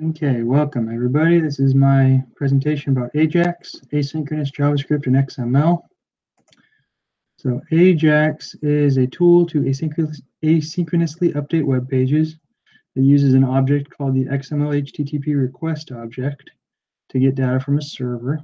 Okay, welcome everybody. This is my presentation about Ajax, asynchronous JavaScript and XML. So Ajax is a tool to asynchronously update web pages. It uses an object called the XML HTTP request object to get data from a server.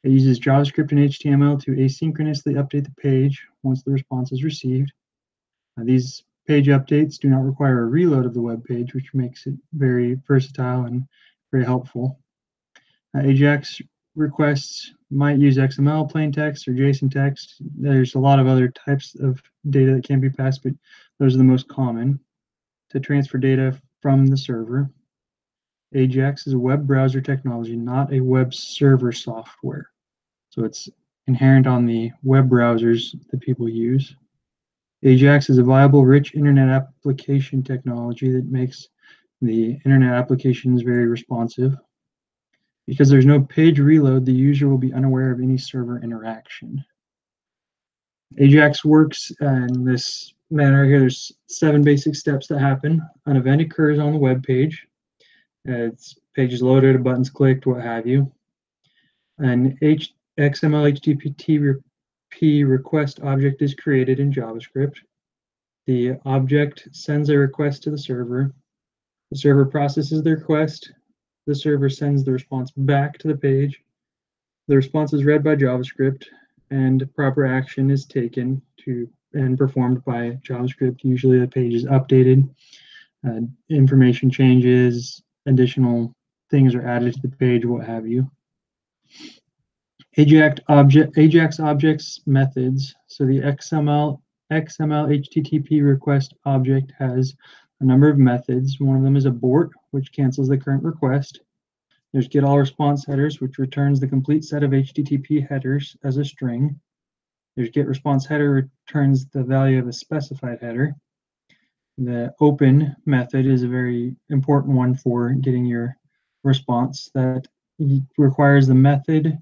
It uses JavaScript and HTML to asynchronously update the page once the response is received. These page updates do not require a reload of the web page, which makes it very versatile and very helpful. Ajax requests might use XML, plain text, or JSON text. There's a lot of other types of data that can be passed, but those are the most common to transfer data from the server. Ajax is a web browser technology, not a web server software. So it's inherent on the web browsers that people use. Ajax is a viable, rich internet application technology that makes the internet applications very responsive. Because there's no page reload, the user will be unaware of any server interaction. Ajax works in this manner here. There's 7 basic steps that happen. An event occurs on the web page. Page is loaded, a button's clicked, what have you. An XML HTTP request object is created in JavaScript. The object sends a request to the server. The server processes the request. The server sends the response back to the page. The response is read by JavaScript, and proper action is taken and performed by JavaScript. Usually the page is updated, information changes, additional things are added to the page, what have you. Ajax objects methods. So the XML HTTP request object has a number of methods. One of them is abort, which cancels the current request. There's getAllResponse headers, which returns the complete set of HTTP headers as a string. There's getResponseHeader, returns the value of a specified header. The open method is a very important one for getting your response. That requires the method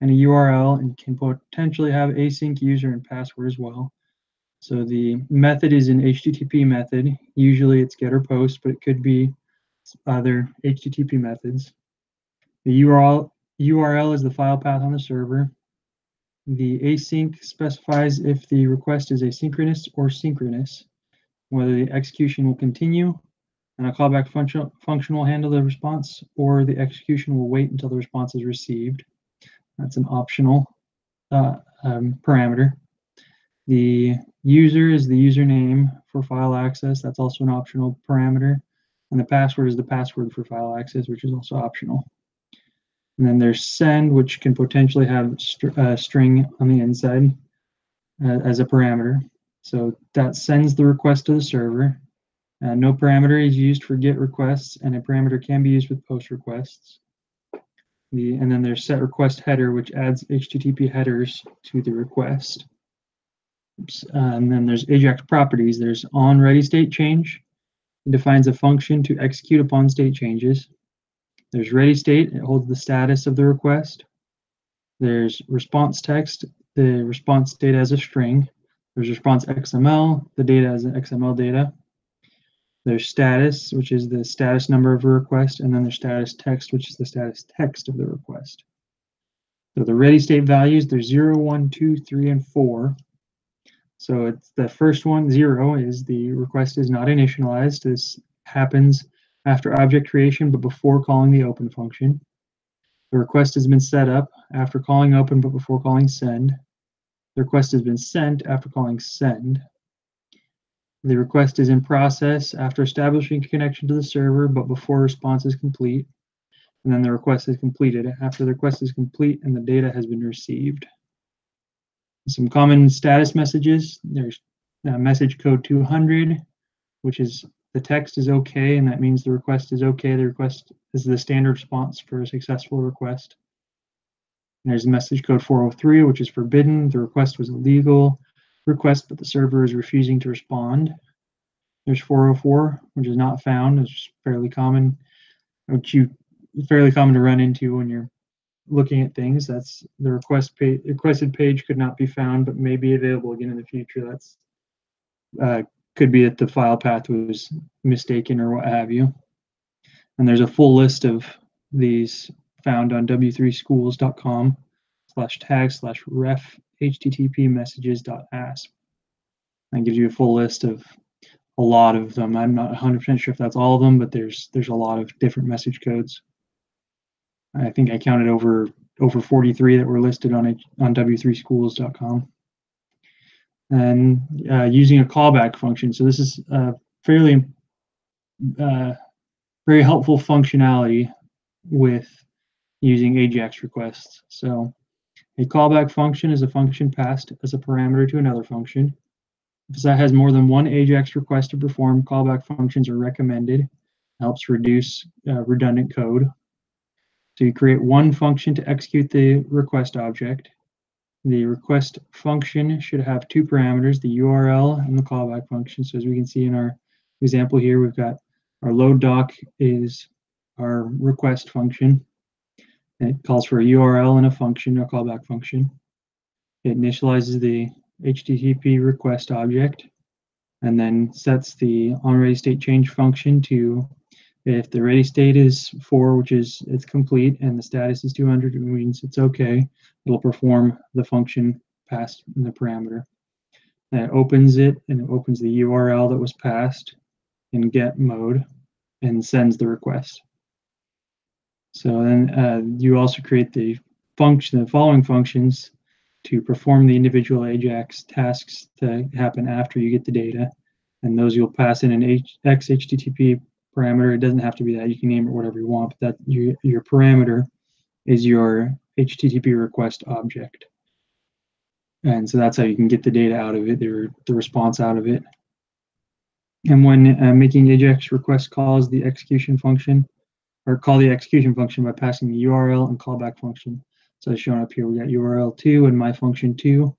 and a URL and can potentially have async user and password as well. So the method is an HTTP method. Usually it's get or post, but it could be other HTTP methods. The URL is the file path on the server. The async specifies if the request is asynchronous or synchronous, whether the execution will continue and a callback function will handle the response, or the execution will wait until the response is received. That's an optional parameter. The user is the username for file access. That's also an optional parameter. And the password is the password for file access, which is also optional. And then there's send, which can potentially have a string on the inside as a parameter. So that sends the request to the server. No parameter is used for GET requests, and a parameter can be used with POST requests. And then there's setRequestHeader, which adds HTTP headers to the request. And then there's Ajax properties. There's onReadyStateChange. It defines a function to execute upon state changes. There's readyState. It holds the status of the request. There's responseText. The response data as a string. There's responseXML. The data as an XML data. There's status, which is the status number of a request, and then there's statusText, which is the status text of the request. So the ready state values, there's 0, 1, 2, 3, and 4. So it's the first one, 0, is the request is not initialized. This happens after object creation, but before calling the open function. The request has been set up after calling open, but before calling send. The request has been sent after calling send. The request is in process after establishing connection to the server, but before response is complete. And then the request is completed after the request is complete and the data has been received. Some common status messages. There's message code 200, which is the text is okay, and that means the request is okay. The request is the standard response for a successful request. And there's message code 403, which is forbidden. The request was a legal request, but the server is refusing to respond. There's 404, which is not found. It's fairly common, fairly common to run into when you're looking at things. That's the requested page could not be found, but may be available again in the future. That's could be that the file path was mistaken or what have you. And there's a full list of these found on w3schools.com/tag/ref http messages.asp. That gives you a full list of a lot of them. I'm not 100% sure if that's all of them, but there's a lot of different message codes. I think I counted over 43 that were listed on w3schools.com. And using a callback function. So this is fairly very helpful functionality with using Ajax requests. So a callback function is a function passed as a parameter to another function. If that has more than one Ajax request to perform, callback functions are recommended. It helps reduce redundant code. So you create one function to execute the request object. The request function should have two parameters, the URL and the callback function. So as we can see in our example here, we've got our load doc is our request function. It calls for a URL and a function, a callback function. It initializes the HTTP request object and then sets the onReadyStateChange function to, if the ready state is 4, which is it's complete, and the status is 200, it means it's okay. It'll perform the function passed in the parameter. And it opens it, and it opens the URL that was passed in get mode and sends the request. So then you also create the following functions to perform the individual Ajax tasks to happen after you get the data. And those you'll pass in an XHTTP parameter. It doesn't have to be that. You can name it whatever you want, but that your parameter is your HTTP request object. And so that's how you can get the data out of it, the response out of it. And when making Ajax request calls the execution function, or call the execution function by passing the URL and callback function. So it's shown up here, we got URL2 and my function 2.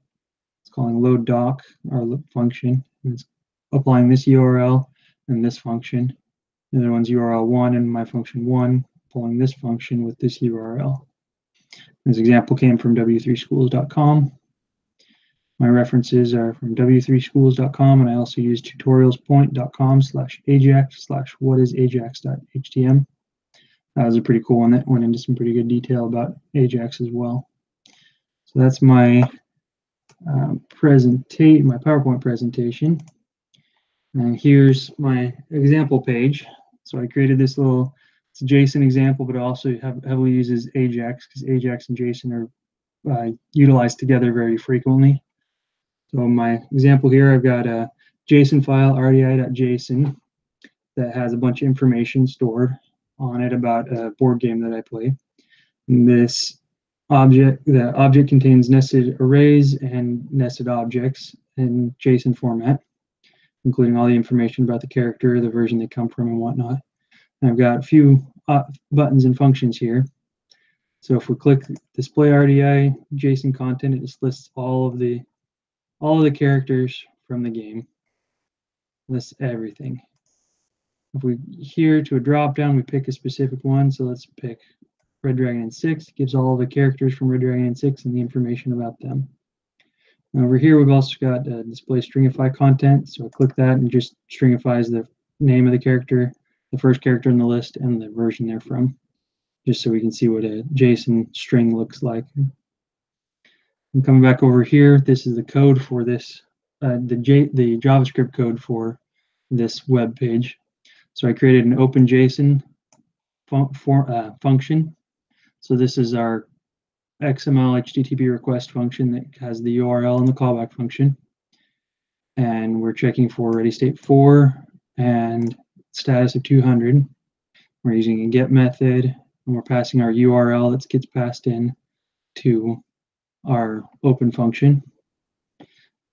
It's calling load doc, our function. And it's applying this URL and this function. The other one's URL1 and my function 1, pulling this function with this URL. This example came from w3schools.com. My references are from w3schools.com, and I also use tutorialspoint.com/ajax/whatisajax.htm. That was a pretty cool one that went into some pretty good detail about Ajax as well. So that's my my PowerPoint presentation. And here's my example page. So I created this little, it's a JSON example, but it also heavily uses Ajax because Ajax and JSON are utilized together very frequently. So in my example here, I've got a JSON file, rdi.json, that has a bunch of information stored on it about a board game that I play. And the object contains nested arrays and nested objects in JSON format, including all the information about the character, the version they come from, and whatnot. And I've got a few buttons and functions here. So if we click display RDI JSON content, it just lists all of the characters from the game. Lists everything. If we here to a drop down, we pick a specific one. So let's pick Red Dragon and 6. It gives all the characters from Red Dragon and 6 and the information about them. And over here, we've also got display stringify content. So I click that and just stringifies the name of the character, the first character in the list, and the version they're from, just so we can see what a JSON string looks like. And coming back over here, this is the code for this, the JavaScript code for this web page. So I created an OpenJSON function. So this is our XML HTTP request function that has the URL and the callback function. And we're checking for ready state 4 and status of 200. We're using a get method, and we're passing our URL that gets passed in to our open function.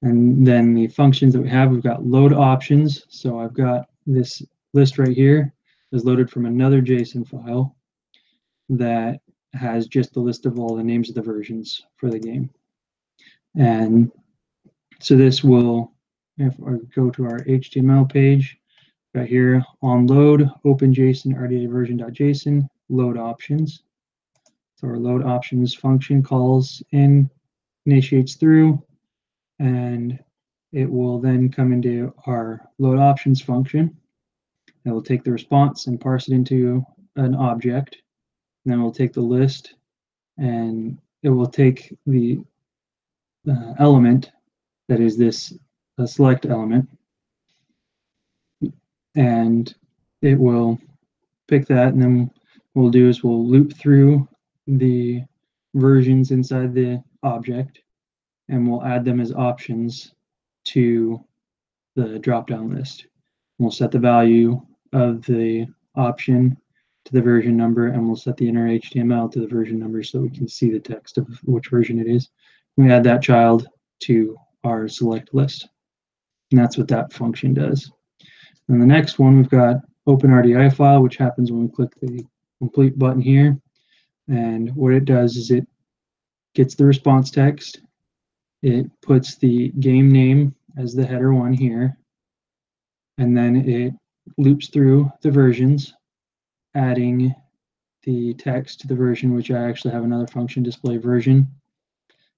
And then the functions that we have, we've got load options. So I've got this list right here is loaded from another JSON file that has just the list of all the names of the versions for the game. And so this will, if I go to our HTML page, right here on load, OpenJSON RDA version.json, load options. So our load options function calls in, initiates through, and it will then come into our load options function. It will take the response and parse it into an object, and then we'll take the list, and it will take the element that is this select element, and it will pick that, and then what we'll do is we'll loop through the versions inside the object, and we'll add them as options to the drop-down list. We'll set the value of the option to the version number, and we'll set the inner HTML to the version number so we can see the text of which version it is. We add that child to our select list, and that's what that function does. And the next one, we've got open RDI file, which happens when we click the complete button here. And what it does is it gets the response text, it puts the game name as the header one here, and then it loops through the versions, adding the text to the version, which I actually have another function, display version,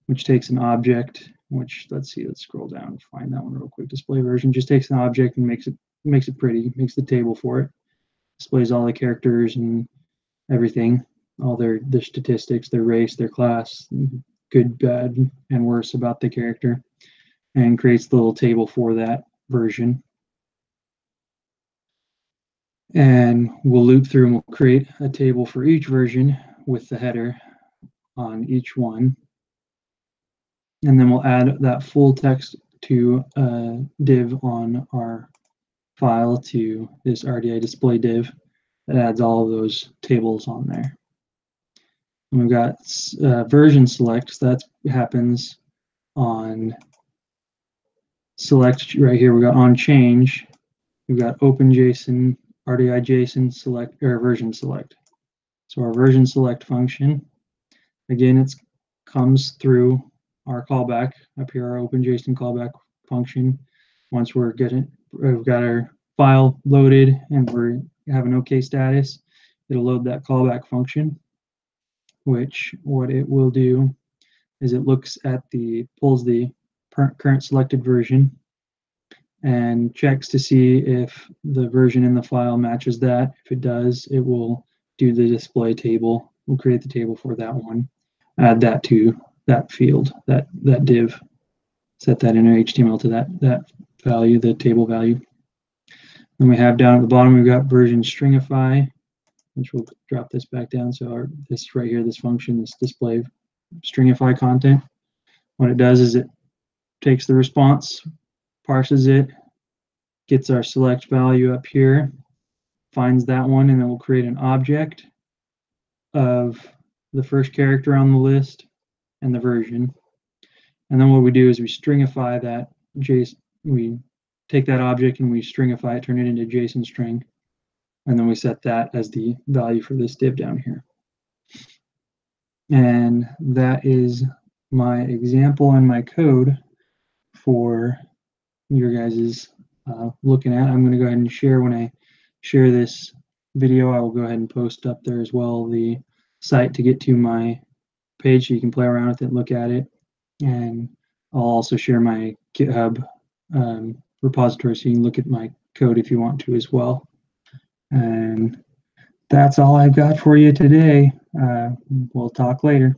which takes an object, which let's scroll down and find that one real quick. Display version just takes an object and makes it pretty, makes the table for it, displays all the characters and everything, all their statistics, their race, their class, good, bad, and worse about the character, and creates the little table for that version. And we'll loop through and we'll create a table for each version with the header on each one. And then we'll add that full text to a div on our file, to this RDI display div that adds all of those tables on there. And we've got version select, so that happens on select right here. We've got on change, we've got open JSON, RDI JSON select, or version select. So our version select function, again, it comes through our callback up here, our open JSON callback function. Once we've got our file loaded and we have an OK status, it'll load that callback function, which what it will do is it looks at pulls the current selected version and checks to see if the version in the file matches that. If it does, it will do the display table. We'll create the table for that one, add that to that field, that div, set that inner HTML to that value, the table value. Then we have down at the bottom, we've got version stringify, which we'll drop this back down. So this right here, this function, this display stringify content. What it does is it takes the response, parses it, gets our select value up here, finds that one, and then we'll create an object of the first character on the list and the version. And then what we do is we stringify that JSON. We take that object and we stringify it, turn it into JSON string, and then we set that as the value for this div down here. And that is my example and my code for your guys's looking at. I'm going to go ahead and share. When I share this video, I will go ahead and post up there as well the site to get to my page so you can play around with it and look at it. And I'll also share my GitHub repository so you can look at my code if you want to as well. And that's all I've got for you today. We'll talk later.